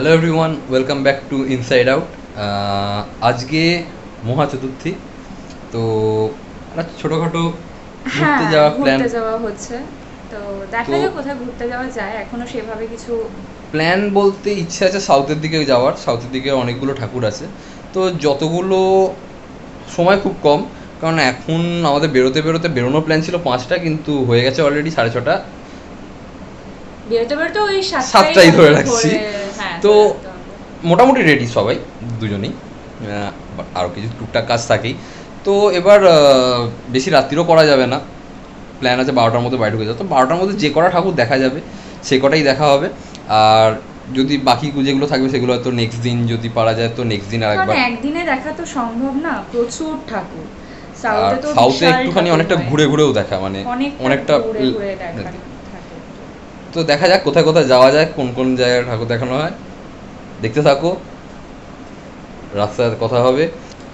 Hello everyone, welcome back to inside out. আজকে মহা চতুর্থী, তো একটা ছোটোখাটো ঘুরতে হ্যাঁ, যাওয়ার প্ল্যান। ঘুরতে যাওয়া হচ্ছে। তো তো দেখা যাক কোথায় ঘুরতে যাওয়া যায়। এখনো সেভাবে কিছু প্ল্যান বলতে ইচ্ছে আছে সাউথের দিকে যাওয়ার। সাউথের দিকে অনেকগুলো ঠাকুর আছে, তো যতগুলো সময় খুব কম, কারণ এখন আমাদের বেরোতে বেরোতে বেরোনোর প্ল্যান ছিল 5টা, কিন্তু হয়ে গেছে অলরেডি 6:30। বেরোতে বেরোতে ওই 7টাই 7টাই ধরে আমাদের রাখছি। ধরে, হ্যাঁ, তো ধরে রাখতে হবে। মোটামুটি রেডি সবাই, দুজনেই। আরও কিছু টুকটাক কাজ থাকেই। তো এবার বেশি রাত্রিরও করা যাবে না। প্ল্যান আছে 12টার মধ্যে বাড়ি ঢুকে যাবে, তো 12টার মধ্যে যে কটা ঠাকুর দেখা যাবে সে কটাই দেখা হবে। আর যদি বাকি যেগুলো থাকবে সেগুলো হয়তো নেক্সট দিন যদি পারা যায়, তো নেক্সট দিন আর কারণ একবার। একদিনে দেখা তো সম্ভব না, প্রচুর ঠাকুর। আর সাউথে তো সাউথে বিশাল একটুখানি ঠাকুর অনেকটা হয়, ঘুরে ঘুরেও দেখা, মানে অনেকটা অনেকটা ঘুরে ঘুরে দেখা থাকে। তো দেখা যাক কোথায় কোথায় যাওয়া যায়, কোন কোন জায়গায় ঠাকুর দেখানো হয়। দেখতে থাকো, রাস্তায় কথা হবে।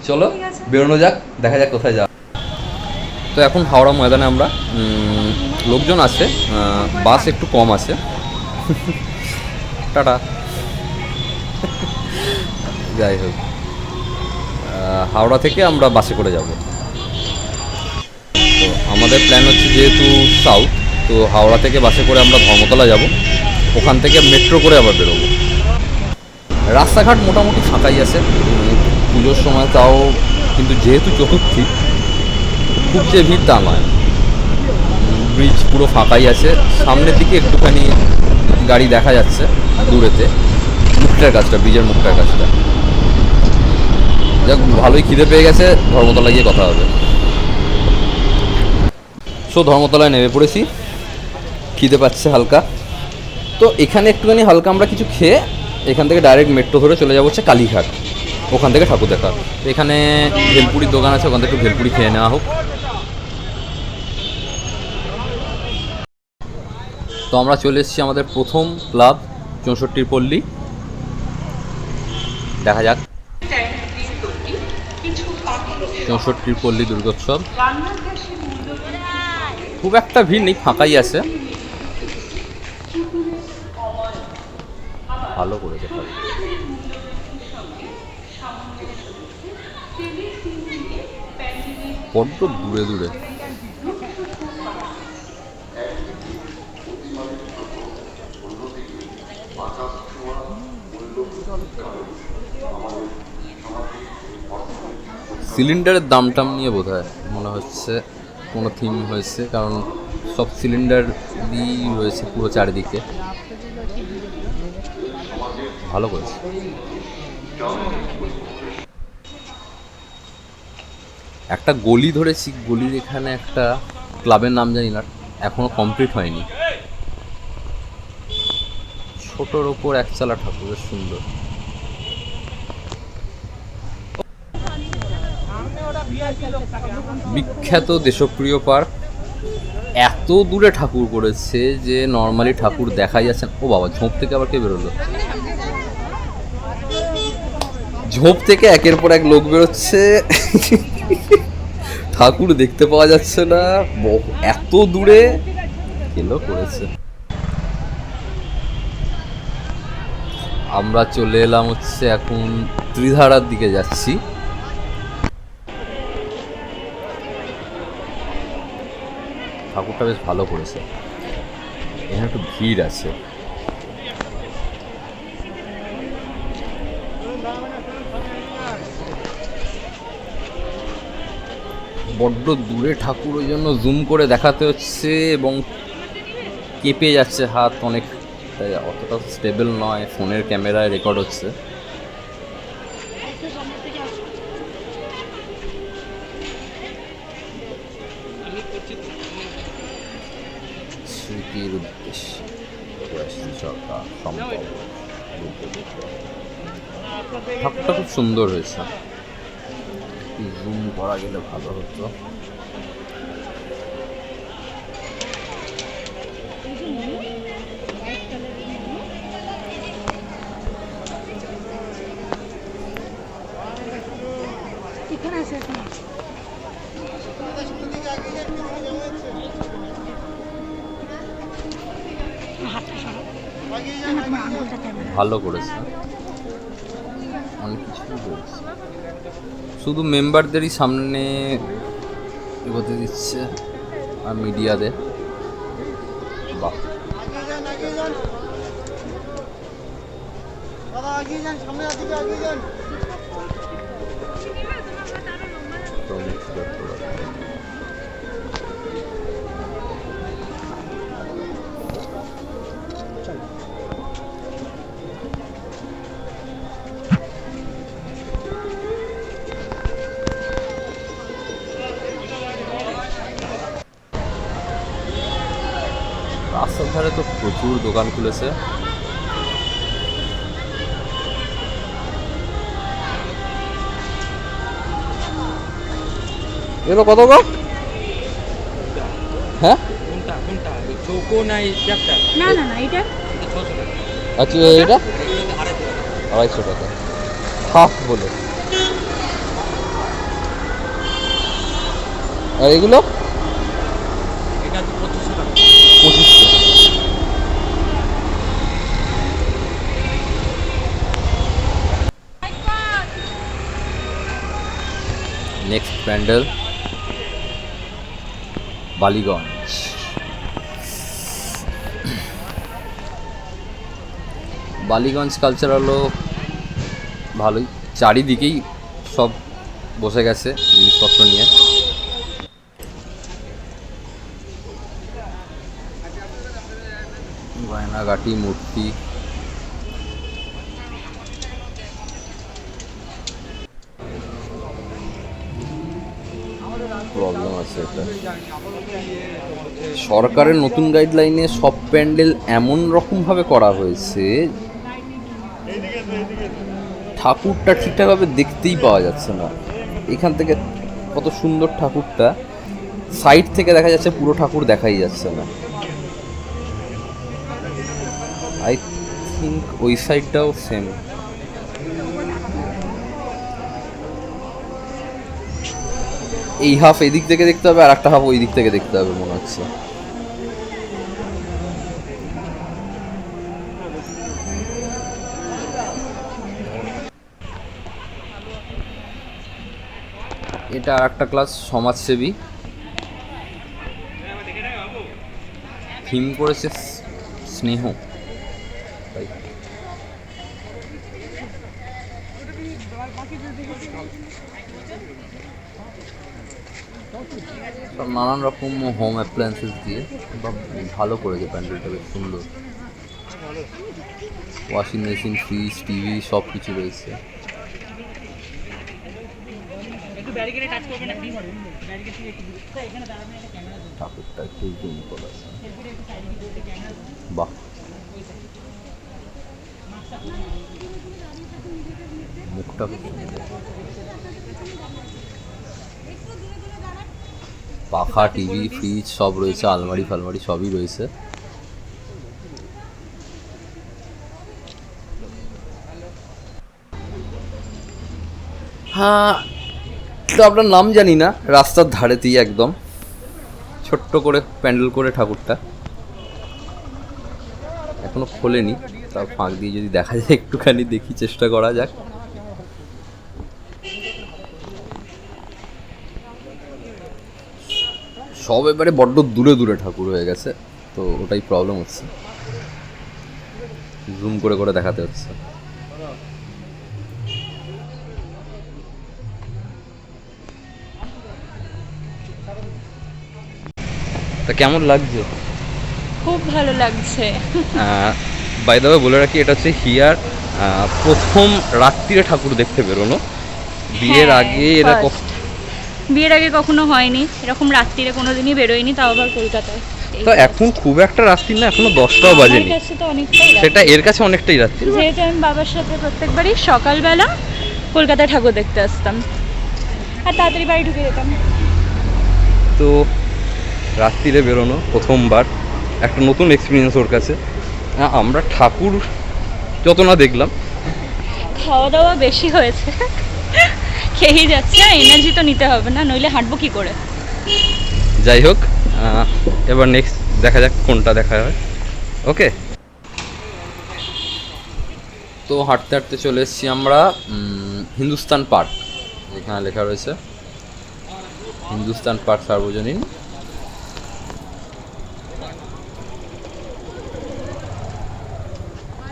চলো ঠিক আছে। বেরোনো যাক, দেখা যাক কোথায় যাওয়া। তো এখন হাওড়া ময়দানে আমরা, লোকজন আছে, বাস একটু কম আছে। টাটা। যাই হোক, হাওড়া থেকে আমরা বাসে করে যাব। তো আমাদের প্ল্যান হচ্ছে যেহেতু সাউথ, তো হাওড়া থেকে বাসে করে আমরা ধর্মতলা যাব, ওখান থেকে মেট্রো করে আবার বেরোবো। রাস্তাঘাট মোটামুটি ফাঁকাই আছে পুজোর সময়, তাও কিন্তু যেহেতু চতুর্থী খুব যে ভিড় তা নয়। ব্রিজ পুরো ফাঁকাই আছে, সামনের দিকে একটুখানি গাড়ি দেখা যাচ্ছে দূরেতে, মুখটার কাজটা, ব্রিজের মুখটার কাজটা। যাক, ভালোই খিদে পেয়ে গেছে, ধর্মতলা গিয়ে কথা হবে। সো ধর্মতলায় নেমে পড়েছি, খিদে পাচ্ছে হালকা। তো এখানে একটুখানি হালকা আমরা কিছু খেয়ে এখান থেকে ডাইরেক্ট মেট্রো ধরে চলে যাবো হচ্ছে কালীঘাট, ওখান থেকে ঠাকুর দেখা। তো এখানে ভেলপুরির দোকান আছে, ওখান থেকে একটু ভেলপুরি খেয়ে নেওয়া হোক। তো আমরা চলে এসেছি আমাদের প্রথম ক্লাব, 64 পল্লী। দেখা যাক, 64 পল্লী দুর্গোৎসব। খুব একটা ভিড় নেই, ফাঁকাই আছে। ভালো করেছে ঠাকুর। বড্ড দূরে দূরে। সিলিন্ডারের দাম টাম নিয়ে বোধ হয় মনে হচ্ছে কোনো থিম হয়েছে, কারণ সব সিলিন্ডার দিয়েই রয়েছে পুরো চারিদিকে। ভালো করেছে। একটা গলি ধরেছি, গলির এখানে একটা ক্লাবের নাম জানি না, এখনো কমপ্লিট হয়নি। ছোটোর ওপর একচালা ঠাকুর, বেশ সুন্দর। বিখ্যাত দেশপ্রিয় পার্ক, এত দূরে ঠাকুর করেছে যে নর্মালি ঠাকুর দেখাই যাচ্ছে না। ও বাবা, ঝোপ থেকে আবার কে বেরোলো? ঝোপ থেকে একের পর এক লোক বেরোচ্ছে, ঠাকুর দেখতে পাওয়া যাচ্ছে না, এত দূরে কেলো করেছে। আমরা চলে এলাম হচ্ছে এখন ত্রিধারার দিকে যাচ্ছি। ঠাকুরটা বেশ ভালো করেছে, এখানে একটু ভিড় আছে। বড্ড দূরে ঠাকুর, ওই জন্য জুম করে দেখাতে হচ্ছে এবং কেঁপে যাচ্ছে হাত অনেক, তাই অতটা স্টেবল নয়, ফোনের ক্যামেরায় রেকর্ড হচ্ছে। স্মৃতির উদ্দেশ্যে সরকার সম্ভব। ঠাকুরটা খুব সুন্দর হয়েছে, জুম করা গেলে ভালো হতো। ভালো করেছে, অনেক কিছু করেছে। শুধু মেম্বারদেরই সামনে এগোতে দিচ্ছে আর মিডিয়াদের। বাহ, রাস্তার ধারে তো প্রচুর দোকান খুলেছে। এগুলো কত গো? হ্যাঁ, না না না, এটা আচ্ছা, এটা 250 টাকা হাফ বলে। আর এগুলো 2500। নেক্সট প্যান্ডেল বালিগঞ্জ। বালিগঞ্জ কালচারালও ভালোই, চারিদিকেই সব বসে গেছে জিনিসপত্র নিয়ে। গয়নাগাটি, মূর্তি, প্রবলেম আছে এটা। সরকারের নতুন গাইডলাইনে সব প্যান্ডেল এমন রকমভাবে করা হয়েছে, ঠাকুরটা ঠিকঠাকভাবে দেখতেই পাওয়া যাচ্ছে না। এখান থেকে কত সুন্দর ঠাকুরটা, সাইড থেকে দেখা যাচ্ছে, পুরো ঠাকুর দেখাই যাচ্ছে না। আই থিঙ্ক ওই সাইডটাও সেম। এই হাফ এদিক থেকে দেখতে হবে আর একটা হাফ ওই দিক থেকে দেখতে হবে মনে হচ্ছে। এটা আর একটা ক্লাস, সমাজসেবী। থিম করেছে স্নেহ। তাই সব নানান রকম হোম অ্যাপ্লায়েন্সেস দিয়ে ভালো করেছে প্যান্ডেলটা, বেশ সুন্দর। ওয়াশিং মেশিন, ফ্রিজ, টিভি সব কিছু রয়েছে। ঠাকুরটা একটু জুম করা আছে। বাহ, মুখটা খুব সুন্দর। পাখা, টিভি, ফ্রিজ সব রয়েছে, আলমারি ফালমারি সবই রয়েছে। হ্যাঁ, তো আপনার নাম জানি না, রাস্তার ধারেতেই একদম ছোট্ট করে প্যান্ডেল করে ঠাকুরটা, এখনো খোলেনি। তার ফাঁক দিয়ে যদি দেখা যায় একটুখানি দেখি, চেষ্টা করা যাক। সব এবারে বড্ড দূরে দূরে ঠাকুর হয়ে গেছে, তো ওটাই প্রবলেম হচ্ছে, জুম করে করে দেখাতে হচ্ছে। তা কেমন লাগছে? খুব ভালো লাগছে। বাই দ্য ওয়ে বলে রাখি, এটা হচ্ছে হিয়ার প্রথম রাত্রিরে ঠাকুর দেখতে বেরোনো। বিয়ের আগে এরা বিয়ের আগে কখনো হয়নি এরকম রাত্রিরে, কোনোদিনই বেরোয়নি, তাও আবার কলকাতায়। তো এখন খুব একটা রাত্রি না, এখনো 10টাও বাজেনি। সেটা এর কাছে অনেকটাই রাত্রি। যেহেতু আমি বাবার সাথে প্রত্যেকবারই সকালবেলা কলকাতায় ঠাকুর দেখতে আসতাম আর তাড়াতাড়ি বাড়ি ঢুকে যেতাম। তো রাত্রিরে বেরোনো প্রথমবার, একটা নতুন এক্সপিরিয়েন্স ওর কাছে। আমরা ঠাকুর যত না দেখলাম, খাওয়া দাওয়া বেশি হয়েছে, খেয়েই যাচ্ছে, এনার্জি তো নিতে হবে না, নইলে হাঁটবো কি করে। যাই হোক, এবার নেক্সট দেখা যাক কোনটা দেখা হয়। ওকে, তো হাঁটতে হাঁটতে চলে এসেছি আমরা হিন্দুস্তান পার্ক, এখানে লেখা রয়েছে হিন্দুস্তান পার্ক সার্বজনীন।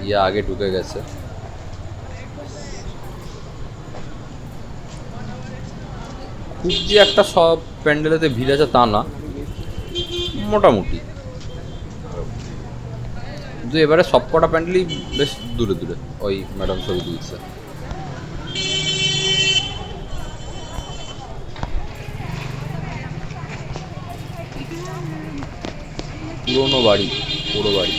ইয়া আগে ঢুকে গেছে। খুব যে একটা সব প্যান্ডেলেতে ভিড় আছে তা না, মোটামুটি। কিন্তু এবারে সব কটা প্যান্ডেলই বেশ দূরে দূরে। ওই ম্যাডাম ছবি তুলছে। পুরোনো বাড়ি, পুরো বাড়ি।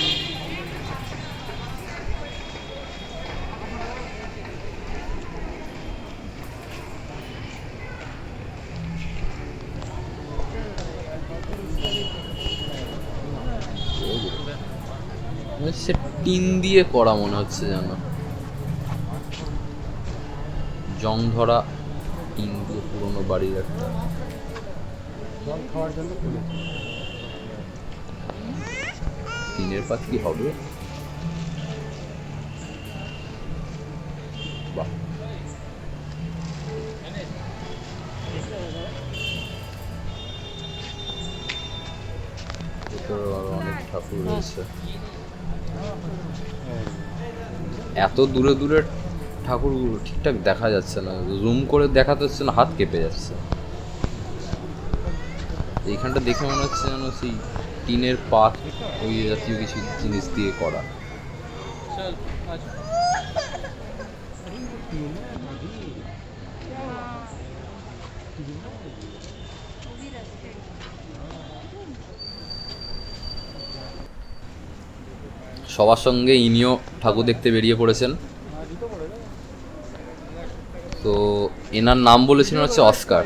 সে টিন দিয়ে করা মনে হচ্ছে যেন, জং ধরা টিন দিয়ে পুরোনো বাড়ির একটা। টিনের পাত কি হবে? বাহ, ভেতরে আরো অনেক ঠাকুর রয়েছে। এত দূরে দূরে ঠাকুর ঠিকঠাক দেখা যাচ্ছে না, জুম করে দেখাতে হচ্ছে না, হাত কেঁপে যাচ্ছে। এইখানটা দেখে মনে হচ্ছে যেন সেই টিনের পাত ওই জাতীয় কিছু জিনিস দিয়ে করা। সবার সঙ্গে ইনিও ঠাকুর দেখতে বেরিয়ে পড়েছেন। তো এনার নাম বলেছিলেন হচ্ছে অস্কার।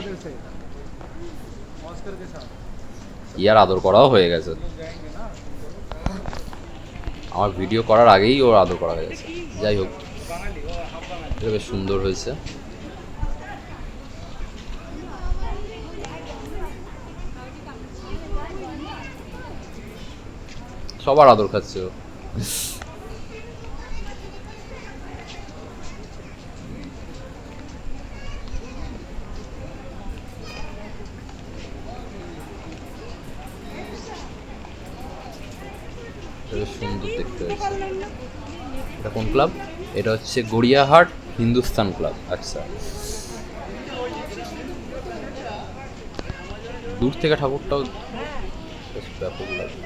ইয়ার আদর করাও হয়ে গেছে, আমার ভিডিও করার আগেই ওর আদর করা হয়ে গেছে। যাই হোক, এটা বেশ সুন্দর হয়েছে। সবার আদর খাচ্ছে ও। সুন্দর দেখতে হয়েছে। এটা কোন ক্লাব? এটা হচ্ছে গড়িয়াহাট হিন্দুস্তান ক্লাব। আচ্ছা, দূর থেকে ঠাকুরটাও বেশ ব্যাপক লাগে।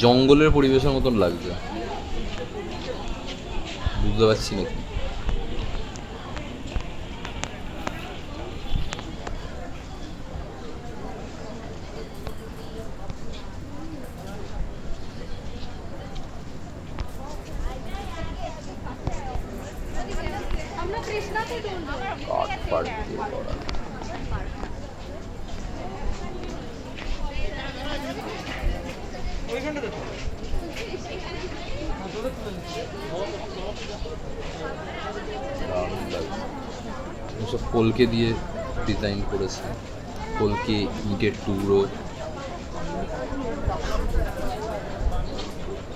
জঙ্গলের পরিবেশের মতন লাগছে, বুঝতে পারছি নাকি। কাঠ ফাট দিয়ে করা। সব কলকে দিয়ে ডিজাইন করেছে, কলকে, ইটের টুকরো।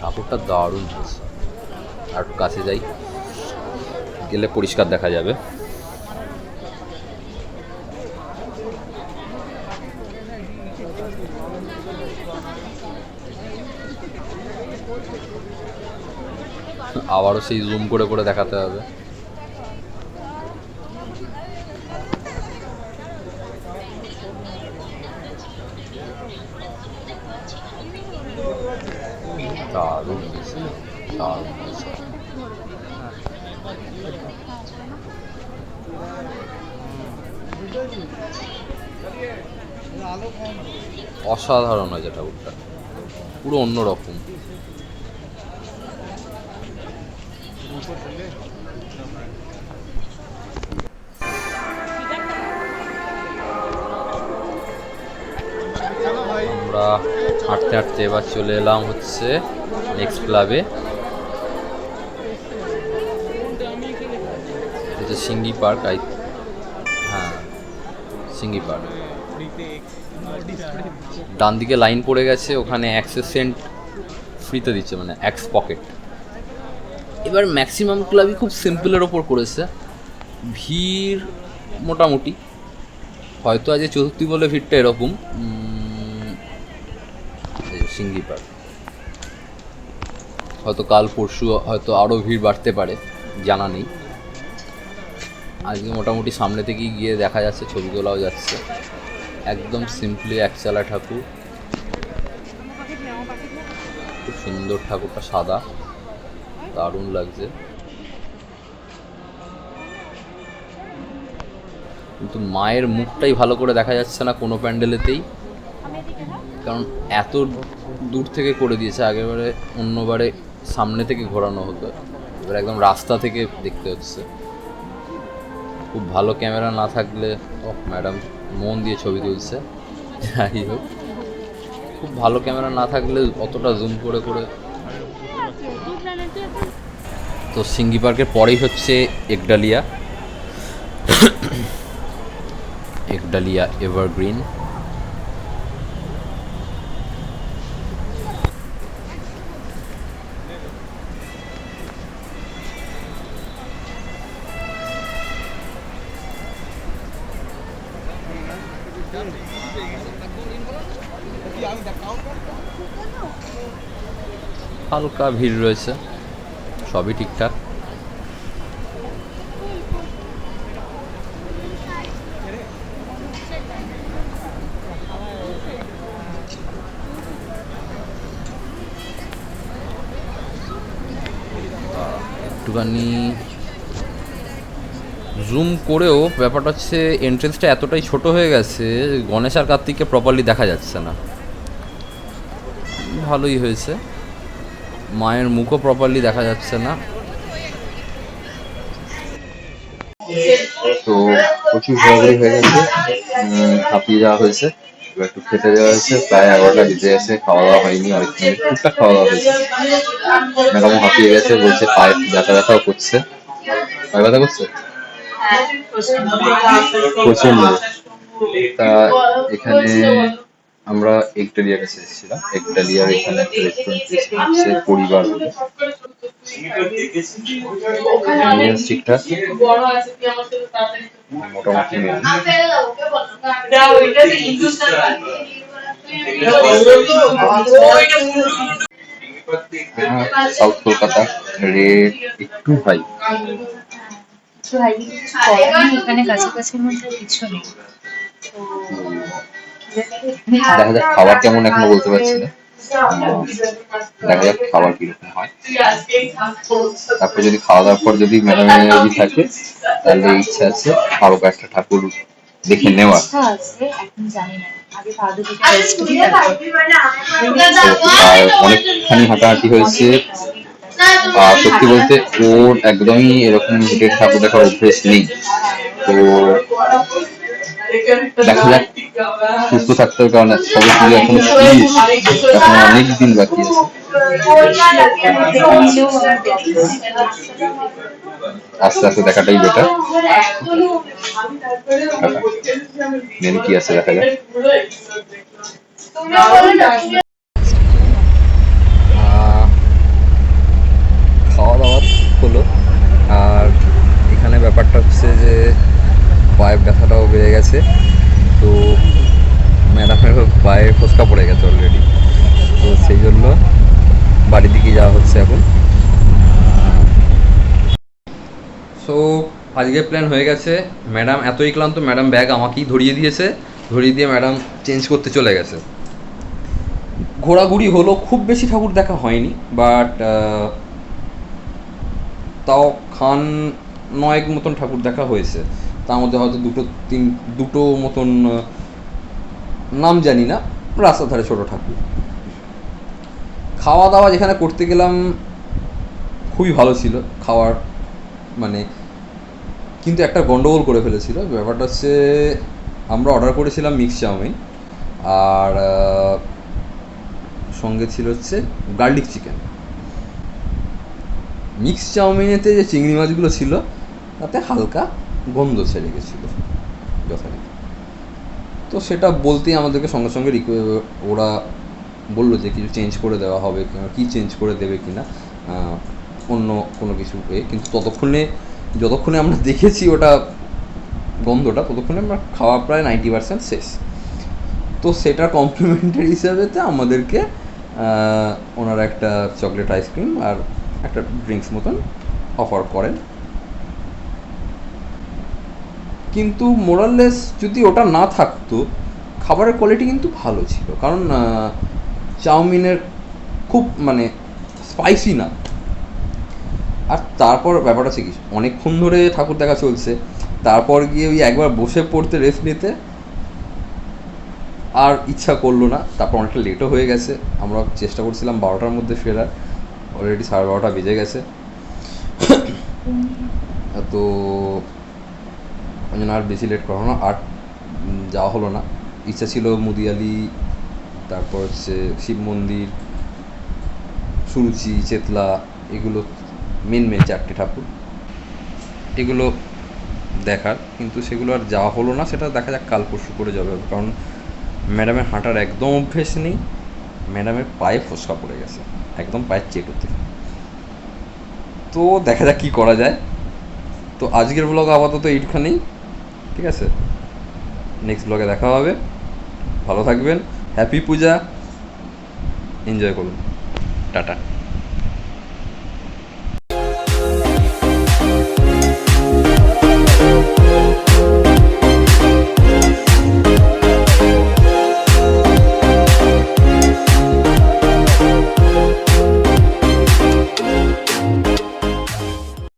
ঠাকুরটা দারুণ হয়েছে। আর কাছে যাই, গেলে পরিষ্কার দেখা যাবে। আবারও সেই জুম করে করে দেখাতে হবে। দারুণ হয়েছে, দারুণ হয়েছে। অসাধারণ হয়েছে ঠাকুরটা, পুরো অন্যরকম। আমরা হাঁটতে হাঁটতে এবার চলে এলাম হচ্ছে নেক্সট ক্লাবে। এটা সিঙ্গি পার্ক। হ্যাঁ, সিঙ্গি পার্ক। ডান দিকে লাইন পড়ে গেছে, ওখানে অ্যাক্সেস সেন্ট ফ্রিতে দিচ্ছে, মানে এক্স পকেট। এবার ম্যাক্সিমাম ক্লাবই খুব সিম্পলের ওপর করেছে, ভিড় মোটামুটি, হয়তো আজ চতুর্থী বলে ভিড়টা এরকম। সিঙ্গি পার্ক হয়তো কাল পরশু হয়তো আরও ভিড় বাড়তে পারে, জানা নেই। আজকে মোটামুটি সামনে থেকেই গিয়ে দেখা যাচ্ছে, ছবি তোলাও যাচ্ছে। একদম সিম্পলি একচালা ঠাকুর, খুব সুন্দর ঠাকুরটা, সাদা, দারুণ লাগছে। কিন্তু মায়ের মুখটাই ভালো করে দেখা যাচ্ছে না কোনো প্যান্ডেলেতেই, কারণ এত দূর থেকে করে দিয়েছে। আগেরবারে অন্যবারে সামনে থেকে ঘোরানো হতো, এবার একদম রাস্তা থেকে দেখতে হচ্ছে। খুব ভালো ক্যামেরা না থাকলে, ও ম্যাডাম মন দিয়ে ছবি তুলছে, যাই হোক, খুব ভালো ক্যামেরা না থাকলে অতটা জুম করে করে। তো সিঙ্গি পার্কের পরেই হচ্ছে একডালিয়া, একডালিয়া এভারগ্রিন। হালকা ভিড় রয়েছে, সবই ঠিকঠাক। একটুখানি জুম করেও ব্যাপারটা হচ্ছে এন্ট্রেন্সটা এতটাই ছোট হয়ে গেছে, গণেশ আর কার্তিককে প্রপারলি দেখা যাচ্ছে না। ভালোই হয়েছে, মায়ের মুখও প্রপারলি দেখা যাচ্ছে না। তো প্রচুর ঘোরাঘুরি হয়ে গেছে, হাঁপিয়ে যাওয়া হয়েছে, এবার একটু খেতে যাওয়া হয়েছে। প্রায় 11টা বেজে গেছে, খাওয়া দাওয়া হয়নি, অনেকক্ষণ টুকটাক খাওয়া দাওয়া হয়েছে। ম্যাডামও হাঁপিয়ে গেছে, বলছে পায়ে ব্যথা ব্যথাও করছে। পায়ে ব্যথা করছে প্রচন্ড। তা এখানে আমরা একডালিয়ার কাছে এসেছিলাম, একডালিয়ার এখানে একটা রেস্টুরেন্ট হচ্ছে পরিবার বলে, ঠিকঠাক মোটামুটি সাউথ কলকাতা, রেট একটু হাই। এখানে কাছাকাছির মধ্যে কিছু নেই। দেখা যাক খাবার কেমন, এখনো বলতে পারছি না। দেখা যাক খাবার কিরকম হয়। তারপর যদি খাওয়া দাওয়ার পর যদি ম্যাডামের এনার্জি থাকে, তাহলে ইচ্ছা আছে আরো কয়েকটা ঠাকুর দেখে নেওয়ার। আর অনেকখানি হাঁটাহাঁটি হয়েছে, আর সত্যি বলতে ওর একদমই এরকম হেঁটে ঠাকুর দেখার অভ্যেস নেই। তো দেখা যাক, সুস্থ থাকতে হবে, কারণ সবাই পুজো এখনো এখন অনেক দিন বাকি আছে। আস্তে আস্তে দেখাটাই বেটার। মেন কি আছে দেখা যাক। খাওয়া দাওয়া হলো, আর এখানে ব্যাপারটা হচ্ছে যে পায়ের ব্যথাটাও বেড়ে গেছে, তো ম্যাডামের পায়ে ফোসকা পড়ে গেছে অলরেডি, তো সেই জন্য বাড়ির দিকে যাওয়া হচ্ছে এখন। সো আজকের প্ল্যান হয়ে গেছে। ম্যাডাম এতই ক্লান্ত, ম্যাডাম ব্যাগ আমাকেই ধরিয়ে দিয়েছে, ধরিয়ে দিয়ে ম্যাডাম চেঞ্জ করতে চলে গেছে। ঘোরাঘুরি হলো, খুব বেশি ঠাকুর দেখা হয়নি, বাট তাও খান 9 মতন ঠাকুর দেখা হয়েছে। তার মধ্যে হয়তো দুটো মতন নাম জানি না, রাস্তার ধারে ছোটো ঠাকুর। খাওয়া দাওয়া যেখানে করতে গেলাম খুবই ভালো ছিল খাওয়ার, মানে কিন্তু একটা গন্ডগোল করে ফেলেছিল। ব্যাপারটা হচ্ছে আমরা অর্ডার করেছিলাম মিক্স চাউমিন, আর সঙ্গে ছিল হচ্ছে গার্লিক চিকেন। মিক্স চাউমিনেতে যে চিংড়ি মাছগুলো ছিল তাতে হালকা গন্ধ ছেড়ে গেছিলো যথারীতি। তো সেটা বলতেই আমাদেরকে সঙ্গে সঙ্গে ওরা বললো যে কিছু চেঞ্জ করে দেওয়া হবে, কি চেঞ্জ করে দেবে কি না, অন্য কোনো কিছু কিন্তু যতক্ষণে আমরা দেখেছি ওটা গন্ধটা, ততক্ষণে আমরা খাওয়া প্রায় 90% শেষ। তো সেটার কমপ্লিমেন্টারি হিসাবে আমাদেরকে ওনারা একটা চকলেট আইসক্রিম আর একটা ড্রিঙ্কস মতন অফার করেন। কিন্তু মোরাললেস যদি ওটা না থাকতো, খাবারের কোয়ালিটি কিন্তু ভালো ছিল, কারণ চাউমিনের খুব মানে স্পাইসি না। আর তারপর ব্যাপারটা হচ্ছে কি, অনেকক্ষণ ধরে ঠাকুর দেখা চলছে, তারপর গিয়ে ওই একবার বসে পড়তে, রেস্ট নিতে আর ইচ্ছা করলো না। তারপর অনেকটা লেটও হয়ে গেছে, আমরা চেষ্টা করছিলাম 12টার মধ্যে ফেরার, অলরেডি 12:30 বেজে গেছে। তো ওই জন্য আর বেশি লেট করা না, আর যাওয়া হলো না। ইচ্ছা ছিল মুদিয়ালি, তারপর হচ্ছে শিব মন্দির, সুরুচি, চেতলা, এগুলো মেন 4টে ঠাকুর, এগুলো দেখার, কিন্তু সেগুলো আর যাওয়া হলো না। সেটা দেখা যাক কাল পরশু করে যাবে, কারণ ম্যাডামের হাঁটার একদম অভ্যেস নেই, ম্যাডামের পায়ে ফোসকা পড়ে গেছে একদম পায়ের চেটোতে। তো দেখা যাক কী করা যায়। তো আজকের ব্লগ আপাতত এইখানেই, ঠিক আছে? নেক্সট ব্লগে দেখা হবে। ভালো থাকবেন, হ্যাপি পূজা, এনজয় করুন, টাটা।